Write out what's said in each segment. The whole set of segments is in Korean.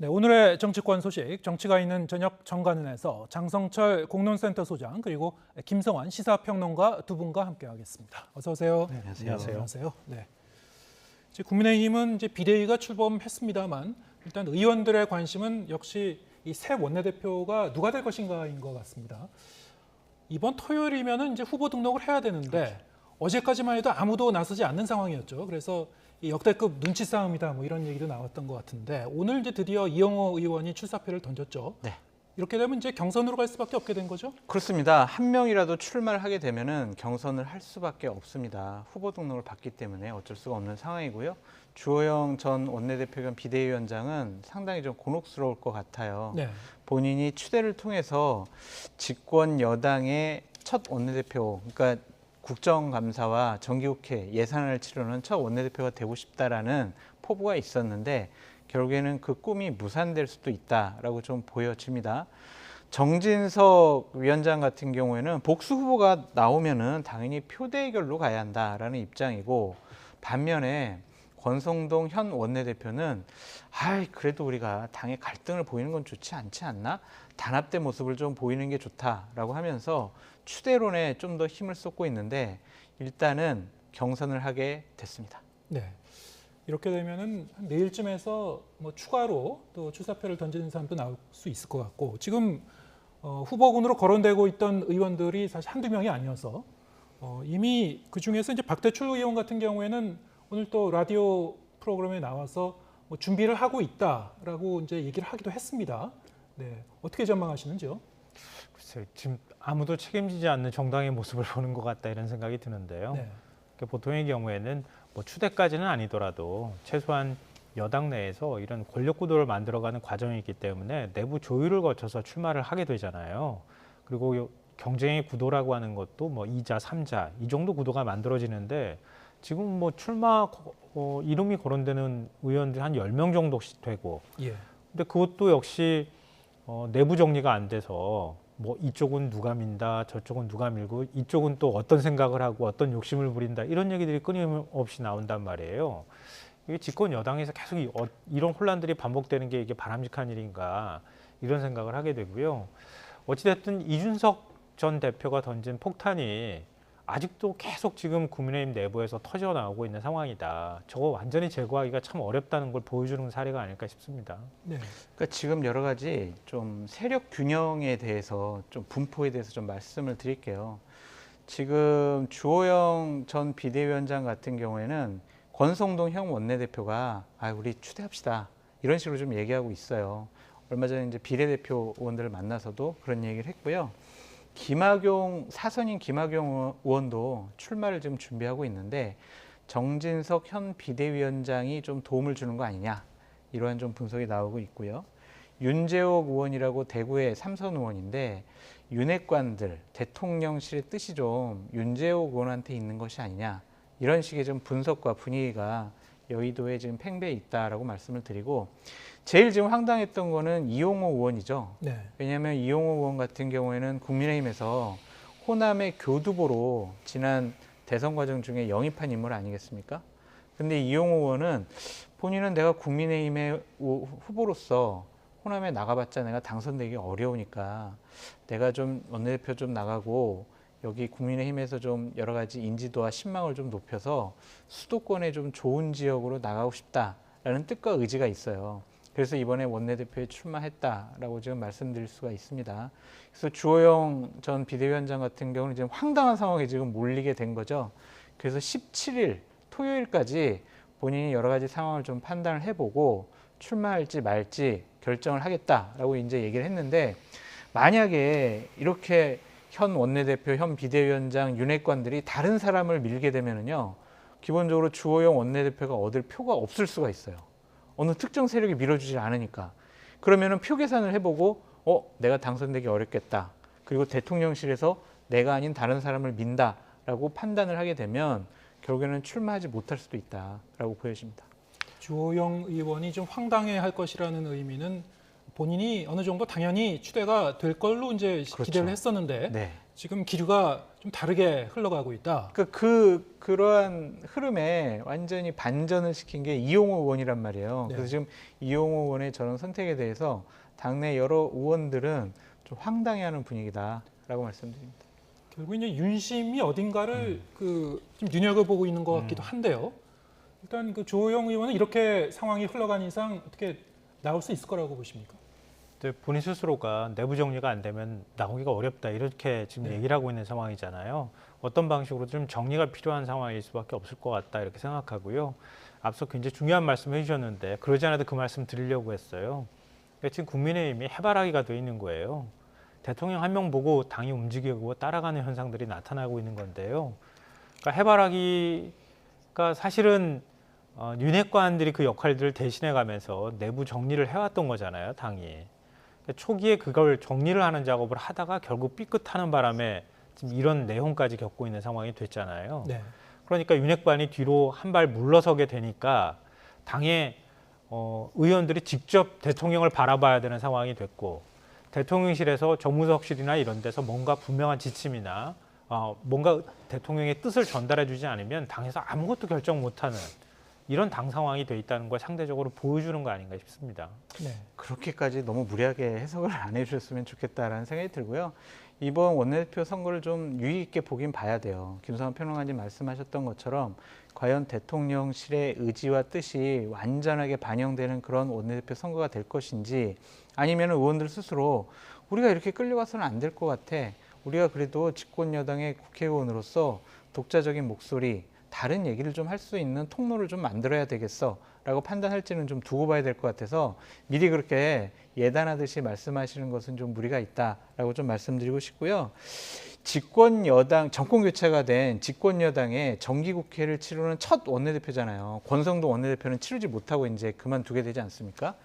네, 오늘의 정치권 소식, 정치가 있는 저녁 정관은에서 장성철 공론센터 소장 그리고 김성환 시사평론가 두 분과 함께하겠습니다. 어서 오세요. 네, 안녕하세요. 네. 이제 국민의힘은 이제 비대위가 출범했습니다만 일단 의원들의 관심은 역시 이 새 원내대표가 누가 될 것인가인 것 같습니다. 이번 토요일이면은 이제 후보 등록을 해야 되는데 어제까지만 해도 아무도 나서지 않는 상황이었죠. 그래서 이 역대급 눈치 싸움이다 뭐 이런 얘기도 나왔던 것 같은데 오늘 이제 드디어 이영호 의원이 출사표를 던졌죠. 네. 이렇게 되면 이제 경선으로 갈 수밖에 없게 된 거죠? 그렇습니다. 한 명이라도 출마를 하게 되면은 경선을 할 수밖에 없습니다. 후보 등록을 받기 때문에 어쩔 수가 없는 상황이고요. 주호영 전 원내대표 겸 비대위원장은 상당히 좀 곤혹스러울 것 같아요. 네. 본인이 추대를 통해서 집권 여당의 첫 원내대표, 그러니까 국정감사와 정기국회 예산을 치르는 첫 원내대표가 되고 싶다라는 포부가 있었는데 결국에는 그 꿈이 무산될 수도 있다라고 좀 보여집니다. 정진석 위원장 같은 경우에는 복수 후보가 나오면은 당연히 표대결로 가야 한다라는 입장이고 반면에 권성동 현 원내대표는 그래도 우리가 당의 갈등을 보이는 건 좋지 않지 않나? 단합된 모습을 좀 보이는 게 좋다라고 하면서 추대론에 좀 더 힘을 쏟고 있는데 일단은 경선을 하게 됐습니다. 네. 이렇게 되면은 내일쯤에서 뭐 추가로 또 출사표를 던지는 사람도 나올 수 있을 것 같고 지금 후보군으로 거론되고 있던 의원들이 사실 한두 명이 아니어서 이미 그 중에서 이제 박대출 의원 같은 경우에는 오늘 또 라디오 프로그램에 나와서 뭐 준비를 하고 있다라고 이제 얘기를 하기도 했습니다. 네, 어떻게 전망하시는지요? 글쎄요, 지금 아무도 책임지지 않는 정당의 모습을 보는 것 같다 이런 생각이 드는데요. 네. 보통의 경우에는 뭐 추대까지는 아니더라도 최소한 여당 내에서 이런 권력 구도를 만들어가는 과정이 있기 때문에 내부 조율을 거쳐서 출마를 하게 되잖아요. 그리고 경쟁의 구도라고 하는 것도 뭐 2자, 3자 이 정도 구도가 만들어지는데 지금 뭐 출마 이름이 거론되는 의원들이 한 10명 정도씩 되고 예. 근데 그것도 역시 내부 정리가 안 돼서 뭐 이쪽은 누가 민다, 저쪽은 누가 밀고 이쪽은 또 어떤 생각을 하고 어떤 욕심을 부린다 이런 얘기들이 끊임없이 나온단 말이에요. 이게 집권 여당에서 계속 이런 혼란들이 반복되는 게 이게 바람직한 일인가 이런 생각을 하게 되고요. 어찌됐든 이준석 전 대표가 던진 폭탄이 아직도 계속 지금 국민의힘 내부에서 터져 나오고 있는 상황이다. 저거 완전히 제거하기가 참 어렵다는 걸 보여주는 사례가 아닐까 싶습니다. 네. 그러니까 지금 여러 가지 좀 세력 균형에 대해서 좀 분포에 대해서 좀 말씀을 드릴게요. 지금 주호영 전 비대위원장 같은 경우에는 권성동 형 원내대표가 우리 추대합시다 이런 식으로 좀 얘기하고 있어요. 얼마 전에 이제 비례대표 의원들을 만나서도 그런 얘기를 했고요. 사선인 김학용 의원도 출마를 지금 준비하고 있는데 정진석 현 비대위원장이 좀 도움을 주는 거 아니냐 이러한 좀 분석이 나오고 있고요. 윤재옥 의원이라고 대구의 삼선 의원인데 윤핵관들 대통령실의 뜻이 좀 윤재옥 의원한테 있는 것이 아니냐 이런 식의 좀 분석과 분위기가 여의도에 지금 팽배해 있다라고 말씀을 드리고 제일 지금 황당했던 거는 이용호 의원이죠. 네. 왜냐하면 이용호 의원 같은 경우에는 국민의힘에서 호남의 교두보로 지난 대선 과정 중에 영입한 인물 아니겠습니까? 근데 이용호 의원은 본인은 내가 국민의힘의 후보로서 호남에 나가봤자 내가 당선되기 어려우니까 내가 좀 원내대표 좀 나가고 여기 국민의힘에서 좀 여러 가지 인지도와 신망을 좀 높여서 수도권에 좀 좋은 지역으로 나가고 싶다라는 뜻과 의지가 있어요. 그래서 이번에 원내대표에 출마했다라고 지금 말씀드릴 수가 있습니다. 그래서 주호영 전 비대위원장 같은 경우는 지금 황당한 상황에 지금 몰리게 된 거죠. 그래서 17일 토요일까지 본인이 여러 가지 상황을 좀 판단을 해보고 출마할지 말지 결정을 하겠다라고 이제 얘기를 했는데 만약에 이렇게 현 원내대표, 현 비대위원장, 윤핵관들이 다른 사람을 밀게 되면은요, 기본적으로 주호영 원내대표가 얻을 표가 없을 수가 있어요. 어느 특정 세력이 밀어주지 않으니까. 그러면은 표 계산을 해보고, 내가 당선되기 어렵겠다. 그리고 대통령실에서 내가 아닌 다른 사람을 민다라고 판단을 하게 되면 결국에는 출마하지 못할 수도 있다라고 보여집니다. 주호영 의원이 좀 황당해할 것이라는 의미는 본인이 어느 정도 당연히 추대가 될 걸로 이제 그렇죠. 기대를 했었는데 네. 지금 기류가 좀 다르게 흘러가고 있다. 그러한 흐름에 완전히 반전을 시킨 게 이용호 의원이란 말이에요. 네. 그래서 지금 이용호 의원의 저런 선택에 대해서 당내 여러 의원들은 좀 황당해하는 분위기다라고 말씀드립니다. 결국 이제 윤심이 어딘가를 좀 눈여겨보고 있는 것 같기도 한데요. 일단 그 조호영 의원은 이렇게 상황이 흘러간 이상 어떻게 나올 수 있을 거라고 보십니까? 이제 본인 스스로가 내부 정리가 안 되면 나오기가 어렵다 이렇게 지금 네. 얘기를 하고 있는 상황이잖아요. 어떤 방식으로 좀 정리가 필요한 상황일 수밖에 없을 것 같다 이렇게 생각하고요. 앞서 굉장히 중요한 말씀 해주셨는데 그러지 않아도 그 말씀 드리려고 했어요. 그러니까 지금 국민의힘이 해바라기가 돼 있는 거예요. 대통령 한 명 보고 당이 움직이고 따라가는 현상들이 나타나고 있는 건데요. 그러니까 해바라기가 사실은 윤핵관들이 그 역할들을 대신해 가면서 내부 정리를 해왔던 거잖아요, 당이. 초기에 그걸 정리를 하는 작업을 하다가 결국 삐끗하는 바람에 지금 이런 내용까지 겪고 있는 상황이 됐잖아요. 네. 그러니까 윤핵관이 뒤로 한 발 물러서게 되니까 당의 의원들이 직접 대통령을 바라봐야 되는 상황이 됐고 대통령실에서 정무석실이나 이런 데서 뭔가 분명한 지침이나 뭔가 대통령의 뜻을 전달해 주지 않으면 당에서 아무것도 결정 못하는 이런 당 상황이 돼 있다는 걸 상대적으로 보여주는 거 아닌가 싶습니다. 네. 그렇게까지 너무 무리하게 해석을 안 해주셨으면 좋겠다라는 생각이 들고요. 이번 원내대표 선거를 좀 유의 있게 보긴 봐야 돼요. 김성환 평론가님 말씀하셨던 것처럼 과연 대통령실의 의지와 뜻이 완전하게 반영되는 그런 원내대표 선거가 될 것인지 아니면 의원들 스스로 우리가 이렇게 끌려가서는 안 될 것 같아. 우리가 그래도 집권 여당의 국회의원으로서 독자적인 목소리, 다른 얘기를 좀 할 수 있는 통로를 좀 만들어야 되겠어 라고 판단할지는 좀 두고 봐야 될 것 같아서 미리 그렇게 예단하듯이 말씀하시는 것은 좀 무리가 있다라고 좀 말씀드리고 싶고요. 집권 여당, 정권 교체가 된 집권 여당의 정기국회를 치르는 첫 원내대표잖아요. 권성동 원내대표는 치르지 못하고 이제 그만두게 되지 않습니까?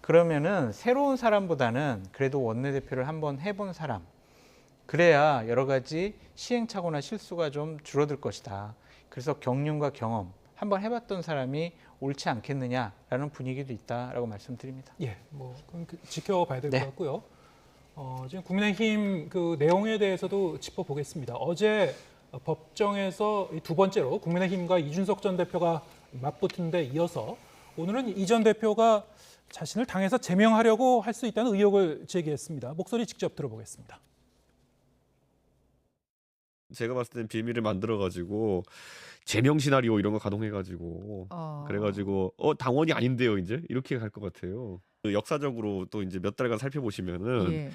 그러면은 새로운 사람보다는 그래도 원내대표를 한번 해본 사람, 그래야 여러 가지 시행착오나 실수가 좀 줄어들 것이다. 그래서 경륜과 경험 한번 해봤던 사람이 옳지 않겠느냐라는 분위기도 있다라고 말씀드립니다. 예, 뭐 그건 지켜봐야 될 것 네. 같고요. 지금 국민의힘 그 내용에 대해서도 짚어보겠습니다. 어제 법정에서 두 번째로 국민의힘과 이준석 전 대표가 맞붙은 데 이어서 오늘은 이 전 대표가 자신을 당에서 제명하려고 할 수 있다는 의혹을 제기했습니다. 목소리 직접 들어보겠습니다. 제가 봤을 땐 빌미를 만들어가지고 제명 시나리오 이런 거 가동해가지고 그래가지고 당원이 아닌데요 이제 이렇게 갈 것 같아요. 그 역사적으로 또 이제 몇 달간 살펴보시면은 예.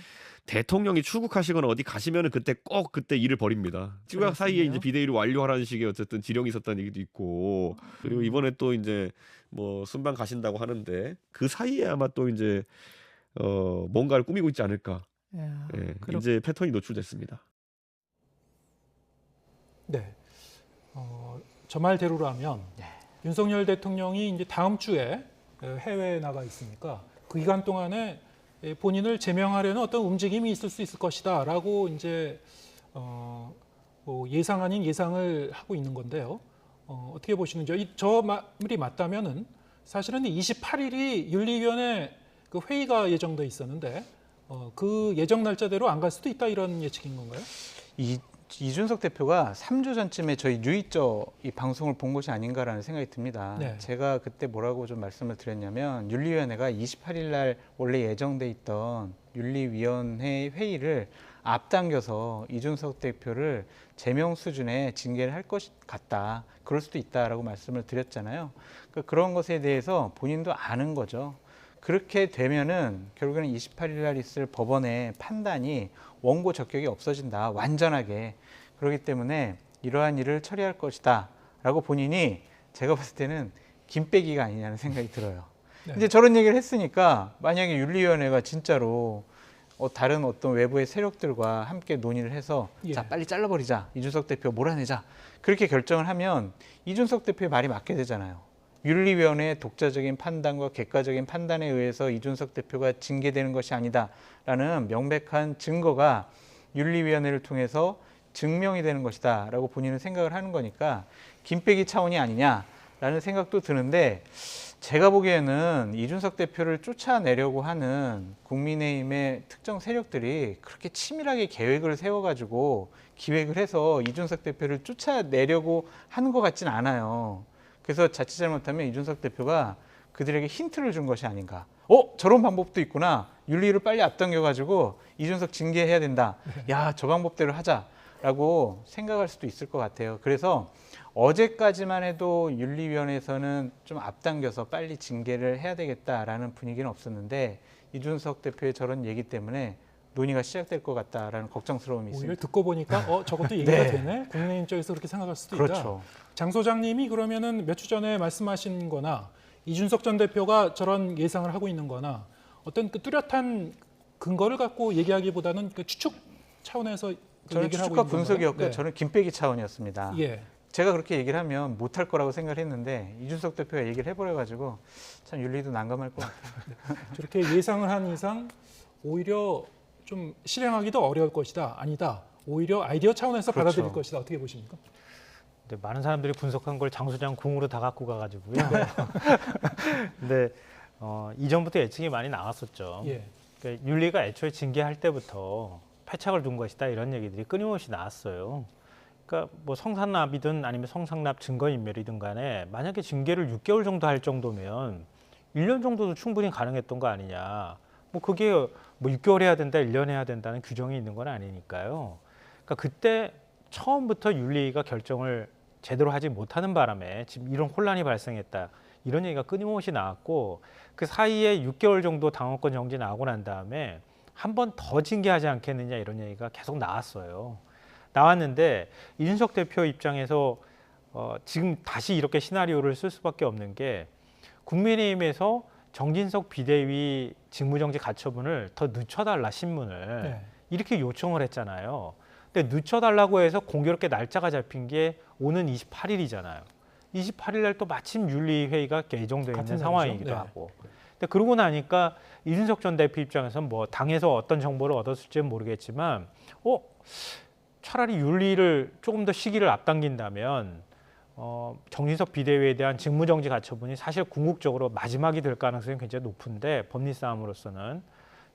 대통령이 출국하시거나 어디 가시면은 그때 꼭 그때 일을 벌입니다. 출국 사이에 이제 비대위를 완료하라는 식의 어쨌든 지령이 있었다는 얘기도 있고 그리고 이번에 또 이제 뭐 순방 가신다고 하는데 그 사이에 아마 또 이제 뭔가를 꾸미고 있지 않을까. 야, 예, 이제 패턴이 노출됐습니다. 네. 저 말대로라면 윤석열 대통령이 이제 다음 주에 해외에 나가 있으니까 그 기간 동안에 본인을 제명하려는 어떤 움직임이 있을 수 있을 것이다라고 이제 뭐 예상 아닌 예상을 하고 있는 건데요. 어떻게 보시는지요? 저 말이 맞다면은 사실은 28일이 윤리위원회 그 회의가 예정돼 있었는데 그 예정 날짜대로 안 갈 수도 있다 이런 예측인 건가요? 이준석 대표가 3주 전쯤에 저희 뉴이저 이 방송을 본 것이 아닌가라는 생각이 듭니다. 네. 제가 그때 뭐라고 좀 말씀을 드렸냐면 윤리위원회가 28일 날 원래 예정돼 있던 윤리위원회 회의를 앞당겨서 이준석 대표를 제명 수준의 징계를 할 것 같다. 그럴 수도 있다라고 말씀을 드렸잖아요. 그러니까 그런 것에 대해서 본인도 아는 거죠. 그렇게 되면은 결국에는 28일 날 있을 법원의 판단이 원고 적격이 없어진다. 완전하게. 그렇기 때문에 이러한 일을 처리할 것이다. 라고 본인이 제가 봤을 때는 김빼기가 아니냐는 생각이 들어요. 네. 이제 저런 얘기를 했으니까 만약에 윤리위원회가 진짜로 다른 어떤 외부의 세력들과 함께 논의를 해서 예. 자 빨리 잘라버리자. 이준석 대표 몰아내자. 그렇게 결정을 하면 이준석 대표의 말이 맞게 되잖아요. 윤리위원회의 독자적인 판단과 객관적인 판단에 의해서 이준석 대표가 징계되는 것이 아니다라는 명백한 증거가 윤리위원회를 통해서 증명이 되는 것이다라고 본인은 생각을 하는 거니까 김빼기 차원이 아니냐. 라는 생각도 드는데 제가 보기에는 이준석 대표를 쫓아내려고 하는 국민의힘의 특정 세력들이 그렇게 치밀하게 계획을 세워가지고 기획을 해서 이준석 대표를 쫓아내려고 하는 것 같진 않아요. 그래서 자칫 잘못하면 이준석 대표가 그들에게 힌트를 준 것이 아닌가. 저런 방법도 있구나. 윤리를 빨리 앞당겨가지고 이준석 징계해야 된다. 야, 저 방법대로 하자라고 생각할 수도 있을 것 같아요. 그래서 어제까지만 해도 윤리위원회에서는 좀 앞당겨서 빨리 징계를 해야 되겠다라는 분위기는 없었는데 이준석 대표의 저런 얘기 때문에 논의가 시작될 것 같다라는 걱정스러움이 오히려 있습니다. 듣고 보니까 저것도 얘기가 네. 되네. 국민의힘 쪽에서 그렇게 생각할 수도 있다. 그렇죠. 장 소장님이 그러면은 몇 주 전에 말씀하신 거나 이준석 전 대표가 저런 예상을 하고 있는 거나 어떤 그 뚜렷한 근거를 갖고 얘기하기보다는 그 추측 차원에서 그 저는 얘기를 하고 추측과 있는 분석이었고요. 건가요? 저는 김빼기 차원이었습니다. 예. 제가 그렇게 얘기를 하면 못할 거라고 생각을 했는데 이준석 대표가 얘기를 해버려가지고 참 윤리도 난감할 것 같아요. 저렇게 예상을 한 이상 오히려 좀 실행하기도 어려울 것이다. 아니다. 오히려 아이디어 차원에서 그렇죠. 받아들일 것이다. 어떻게 보십니까? 근데 많은 사람들이 분석한 걸 장 소장 궁으로 다 갖고 가가지고요. 근데 이전부터 예측이 많이 나왔었죠. 예. 그러니까 윤리가 애초에 징계할 때부터 패착을 둔 것이다 이런 얘기들이 끊임없이 나왔어요. 그러니까 뭐 성상납이든 아니면 성상납 증거인멸이든 간에 만약에 징계를 6개월 정도 할 정도면 1년 정도도 충분히 가능했던 거 아니냐. 뭐 그게 뭐 6개월 해야 된다, 1년 해야 된다는 규정이 있는 건 아니니까요. 그러니까 그때 처음부터 윤리가 결정을 제대로 하지 못하는 바람에 지금 이런 혼란이 발생했다. 이런 얘기가 끊임없이 나왔고 그 사이에 6개월 정도 당원권 정지 나오고 난 다음에 한 번 더 징계하지 않겠느냐 이런 얘기가 계속 나왔어요. 나왔는데 이준석 대표 입장에서 지금 다시 이렇게 시나리오를 쓸 수밖에 없는 게 국민의힘에서 정진석 비대위 직무정지 가처분을 더 늦춰달라 신문을 네. 이렇게 요청을 했잖아요. 근데 늦춰달라고 해서 공교롭게 날짜가 잡힌 게 오는 28일이잖아요. 28일 날 또 마침 윤리회의가 예정되어 있는 같은 상황이기도 날이죠. 네. 하고. 근데 그러고 나니까 이준석 전 대표 입장에서는 뭐 당에서 어떤 정보를 얻었을지는 모르겠지만 차라리 윤리를 조금 더 시기를 앞당긴다면 정진석 비대위에 대한 직무정지 가처분이 사실 궁극적으로 마지막이 될 가능성이 굉장히 높은데 법리 싸움으로서는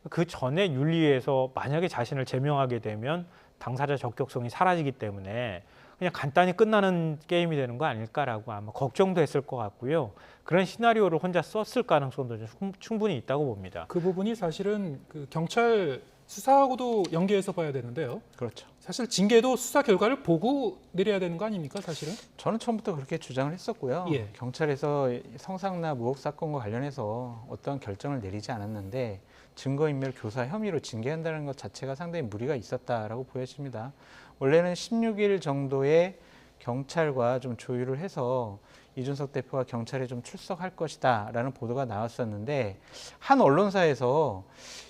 그 전에 윤리위에서 만약에 자신을 제명하게 되면 당사자 적격성이 사라지기 때문에 그냥 간단히 끝나는 게임이 되는 거 아닐까라고 아마 걱정도 했을 것 같고요. 그런 시나리오를 혼자 썼을 가능성도 충분히 있다고 봅니다. 그 부분이 사실은 그 경찰 수사하고도 연계해서 봐야 되는데요. 그렇죠. 사실 징계도 수사 결과를 보고 내려야 되는 거 아닙니까, 사실은? 저는 처음부터 그렇게 주장을 했었고요. 예. 경찰에서 성상납 의혹 사건과 관련해서 어떤 결정을 내리지 않았는데 증거인멸 교사 혐의로 징계한다는 것 자체가 상당히 무리가 있었다라고 보여집니다. 원래는 16일 정도에 경찰과 좀 조율을 해서 이준석 대표가 경찰에 좀 출석할 것이다라는 보도가 나왔었는데 한 언론사에서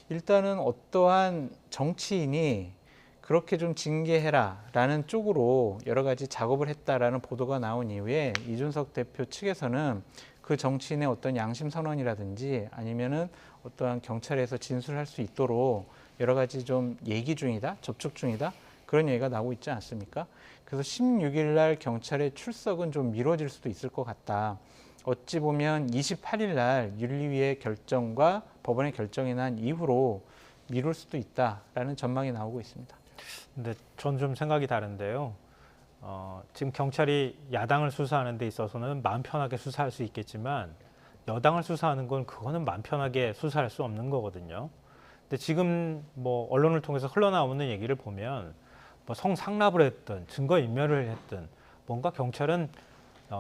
일단은 어떠한 정치인이 그렇게 좀 징계해라라는 쪽으로 여러 가지 작업을 했다라는 보도가 나온 이후에 이준석 대표 측에서는 그 정치인의 어떤 양심 선언이라든지 아니면은 어떠한 경찰에서 진술할 수 있도록 여러 가지 좀 얘기 중이다, 접촉 중이다 그런 얘기가 나오고 있지 않습니까? 그래서 16일 날 경찰의 출석은 좀 미뤄질 수도 있을 것 같다. 어찌 보면 28일 날 윤리위의 결정과 법원의 결정이 난 이후로 미룰 수도 있다라는 전망이 나오고 있습니다. 근데 전 좀 생각이 다른데요. 지금 경찰이 야당을 수사하는 데 있어서는 마음 편하게 수사할 수 있겠지만 여당을 수사하는 건 그거는 마음 편하게 수사할 수 없는 거거든요. 근데 지금 뭐 언론을 통해서 흘러나오는 얘기를 보면 뭐 성상납을 했든 증거인멸을 했든 뭔가 경찰은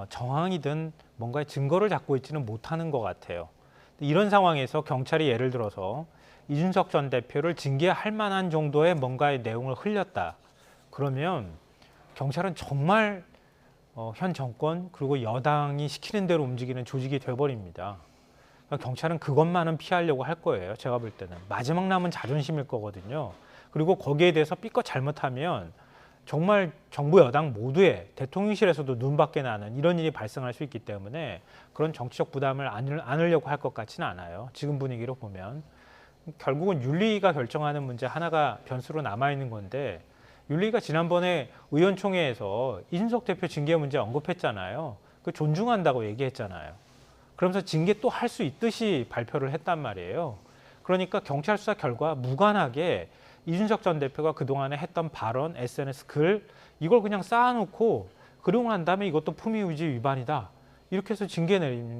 정황이든 뭔가의 증거를 잡고 있지는 못하는 것 같아요. 이런 상황에서 경찰이 예를 들어서 이준석 전 대표를 징계할 만한 정도의 뭔가의 내용을 흘렸다. 그러면 경찰은 정말 현 정권 그리고 여당이 시키는 대로 움직이는 조직이 돼버립니다. 그러니까 경찰은 그것만은 피하려고 할 거예요. 제가 볼 때는. 마지막 남은 자존심일 거거든요. 그리고 거기에 대해서 삐끗 잘못하면 정말 정부 여당 모두의 대통령실에서도 눈밖에 나는 이런 일이 발생할 수 있기 때문에 그런 정치적 부담을 안으려고 할 것 같지는 않아요. 지금 분위기로 보면. 결국은 윤리위가 결정하는 문제 하나가 변수로 남아있는 건데 윤리위가 지난번에 의원총회에서 이준석 대표 징계 문제 언급했잖아요. 그 존중한다고 얘기했잖아요. 그러면서 징계 또 할 수 있듯이 발표를 했단 말이에요. 그러니까 경찰 수사 결과 무관하게 이준석 전 대표가 그동안에 했던 발언, SNS 글 이걸 그냥 쌓아놓고 그러고 난 다음에 이것도 품위유지 위반이다. 이렇게 해서 징계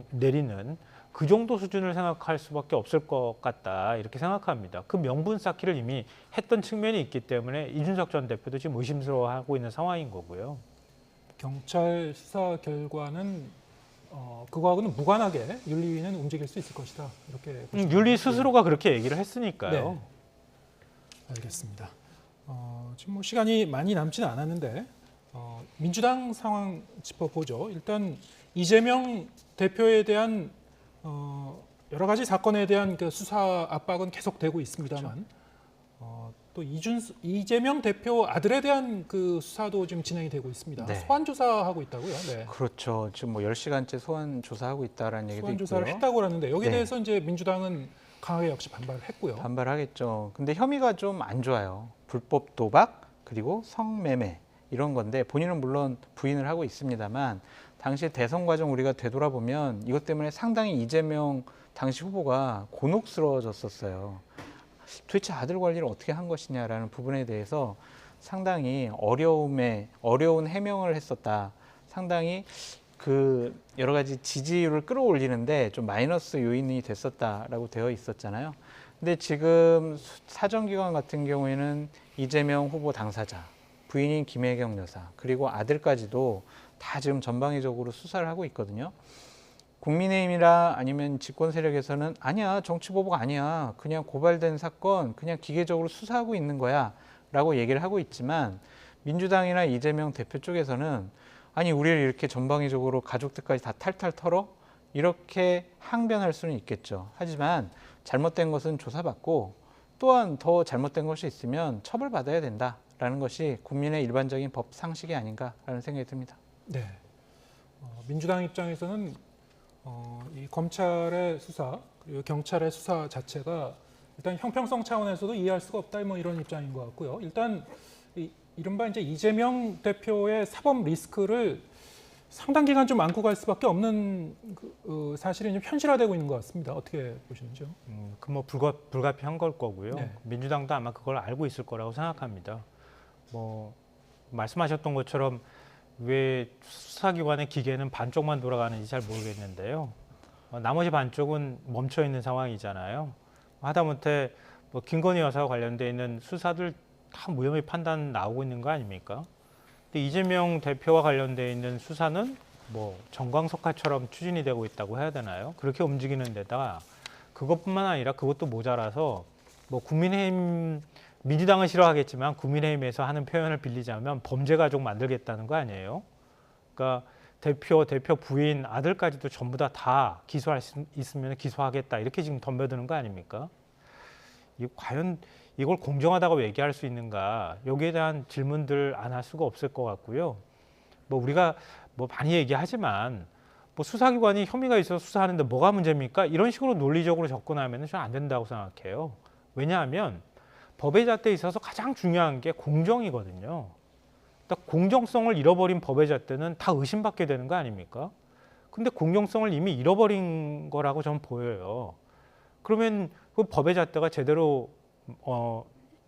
내리는 그 정도 수준을 생각할 수밖에 없을 것 같다. 이렇게 생각합니다. 그 명분 쌓기를 이미 했던 측면이 있기 때문에 이준석 전 대표도 지금 의심스러워하고 있는 상황인 거고요. 경찰 수사 결과는 그거하고는 무관하게 윤리위는 움직일 수 있을 것이다. 이렇게 보시면 윤리 돼요. 스스로가 그렇게 얘기를 했으니까요. 네. 알겠습니다. 지금 뭐 시간이 많이 남지는 않았는데 민주당 상황 짚어보죠. 일단 이재명 대표에 대한 여러 가지 사건에 대한 그 수사 압박은 계속되고 있습니다만 또 이재명 대표 아들에 대한 그 수사도 지금 진행이 되고 있습니다. 네. 소환 조사하고 있다고요. 네. 그렇죠. 지금 뭐 10시간째 소환 조사하고 있다라는 얘기도 소환 조사를 있고요. 했다고 하는데 여기에 네. 대해서 이제 민주당은 강하게 역시 반발을 했고요. 반발하겠죠. 근데 혐의가 좀 안 좋아요. 불법 도박 그리고 성매매 이런 건데 본인은 물론 부인을 하고 있습니다만 당시 대선 과정 우리가 되돌아보면 이것 때문에 상당히 이재명 당시 후보가 곤혹스러워졌었어요. 도대체 아들 관리를 어떻게 한 것이냐라는 부분에 대해서 상당히 어려운 해명을 했었다. 상당히 그 여러 가지 지지율을 끌어올리는데 좀 마이너스 요인이 됐었다라고 되어 있었잖아요. 근데 지금 사정기관 같은 경우에는 이재명 후보 당사자, 부인인 김혜경 여사, 그리고 아들까지도 다 지금 전방위적으로 수사를 하고 있거든요. 국민의힘이나 아니면 집권 세력에서는 아니야, 정치보복 아니야, 그냥 고발된 사건 그냥 기계적으로 수사하고 있는 거야 라고 얘기를 하고 있지만 민주당이나 이재명 대표 쪽에서는 아니 우리를 이렇게 전방위적으로 가족들까지 다 탈탈 털어? 이렇게 항변할 수는 있겠죠. 하지만 잘못된 것은 조사받고 또한 더 잘못된 것이 있으면 처벌받아야 된다라는 것이 국민의 일반적인 법 상식이 아닌가라는 생각이 듭니다. 네. 민주당 입장에서는 이 검찰의 수사 그리고 경찰의 수사 자체가 일단 형평성 차원에서도 이해할 수가 없다 뭐 이런 입장인 것 같고요. 일단 이른바 이제 이재명 대표의 사법 리스크를 상당 기간 좀 안고 갈 수밖에 없는 사실이 좀 현실화되고 있는 것 같습니다. 어떻게 보시는지요? 그 불가피한 걸 거고요. 네. 민주당도 아마 그걸 알고 있을 거라고 생각합니다. 뭐 말씀하셨던 것처럼 왜 수사기관의 기계는 반쪽만 돌아가는지 잘 모르겠는데요. 나머지 반쪽은 멈춰 있는 상황이잖아요. 하다못해 뭐 김건희 여사와 관련돼 있는 수사들 다 무혐의 판단 나오고 있는 거 아닙니까? 근데 이재명 대표와 관련돼 있는 수사는 뭐 정광석화처럼 추진이 되고 있다고 해야 되나요? 그렇게 움직이는 데다가 그것뿐만 아니라 그것도 모자라서 뭐 국민의힘 민주당은 싫어하겠지만 국민의힘에서 하는 표현을 빌리자면 범죄 가족 만들겠다는 거 아니에요? 그러니까 대표 부인, 아들까지도 전부 다 기소할 수 있으면 기소하겠다 이렇게 지금 덤벼드는 거 아닙니까? 과연 이걸 공정하다고 얘기할 수 있는가? 여기에 대한 질문들 안 할 수가 없을 것 같고요. 뭐 우리가 뭐 많이 얘기하지만 뭐 수사기관이 혐의가 있어서 수사하는데 뭐가 문제입니까? 이런 식으로 논리적으로 접근하면 저는 안 된다고 생각해요. 왜냐하면 법의 잣대에 있어서 가장 중요한 게 공정이거든요. 그러니까 공정성을 잃어버린 법의 잣대는 다 의심받게 되는 거 아닙니까? 근데 공정성을 이미 잃어버린 거라고 저는 보여요. 그러면 그 법의 잣대가 제대로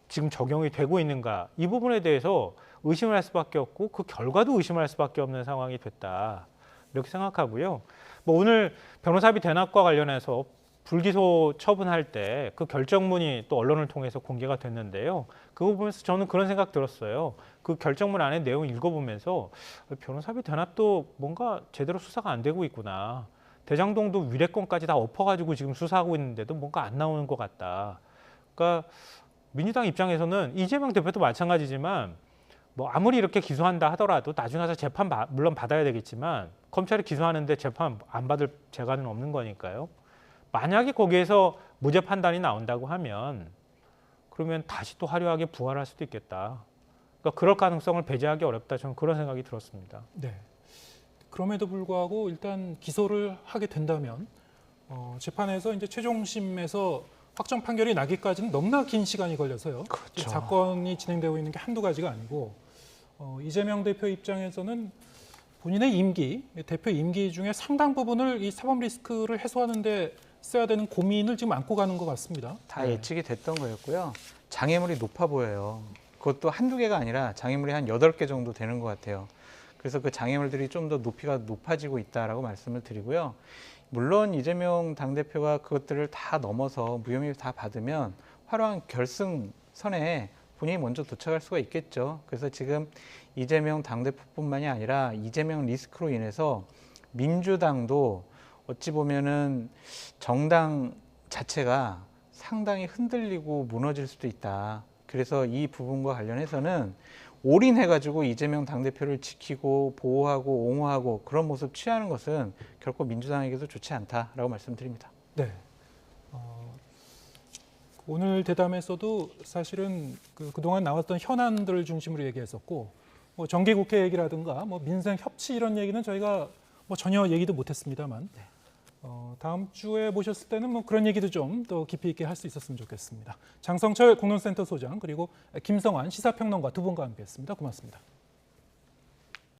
지금 적용이 되고 있는가? 이 부분에 대해서 의심을 할 수밖에 없고 그 결과도 의심할 수밖에 없는 상황이 됐다. 이렇게 생각하고요. 뭐 오늘 변호사비 대납과 관련해서 불기소 처분할 때 그 결정문이 또 언론을 통해서 공개가 됐는데요. 그거 보면서 저는 그런 생각 들었어요. 그 결정문 안에 내용 읽어보면서 변호사비 대납도 뭔가 제대로 수사가 안 되고 있구나. 대장동도 위례권까지 다 엎어가지고 지금 수사하고 있는데도 뭔가 안 나오는 것 같다. 그러니까 민주당 입장에서는 이재명 대표도 마찬가지지만 뭐 아무리 이렇게 기소한다 하더라도 나중에 가서 재판 물론 받아야 되겠지만 검찰이 기소하는데 재판 안 받을 재간은 없는 거니까요. 만약에 거기에서 무죄 판단이 나온다고 하면 그러면 다시 또 화려하게 부활할 수도 있겠다. 그러니까 그럴 가능성을 배제하기 어렵다. 저는 그런 생각이 들었습니다. 네. 그럼에도 불구하고 일단 기소를 하게 된다면 재판에서 이제 최종심에서 확정 판결이 나기까지는 너무나 긴 시간이 걸려서요. 그렇죠. 사건이 진행되고 있는 게 한두 가지가 아니고 이재명 대표 입장에서는 본인의 임기, 대표 임기 중에 상당 부분을 이 사법 리스크를 해소하는 데 써야 되는 고민을 지금 안고 가는 것 같습니다. 다 예측이 됐던 거였고요. 장애물이 높아 보여요. 그것도 한두 개가 아니라 장애물이 한 8개 정도 되는 것 같아요. 그래서 그 장애물들이 좀 더 높이가 높아지고 있다라고 말씀을 드리고요. 물론 이재명 당대표가 그것들을 다 넘어서 무혐의 다 받으면 화려한 결승선에 본인이 먼저 도착할 수가 있겠죠. 그래서 지금 이재명 당대표뿐만이 아니라 이재명 리스크로 인해서 민주당도 어찌 보면은 정당 자체가 상당히 흔들리고 무너질 수도 있다. 그래서 이 부분과 관련해서는 올인해가지고 이재명 당대표를 지키고 보호하고 옹호하고 그런 모습 취하는 것은 결코 민주당에게도 좋지 않다라고 말씀드립니다. 네. 오늘 대담에서도 사실은 그동안 나왔던 현안들을 중심으로 얘기했었고, 뭐 정기국회 얘기라든가 뭐 민생 협치 이런 얘기는 저희가 뭐 전혀 얘기도 못했습니다만, 다음 주에 모셨을 때는 뭐 그런 얘기도 좀 더 깊이 있게 할 수 있었으면 좋겠습니다. 장성철 공론센터 소장 그리고 김성환 시사평론가 두 분과 함께했습니다. 고맙습니다.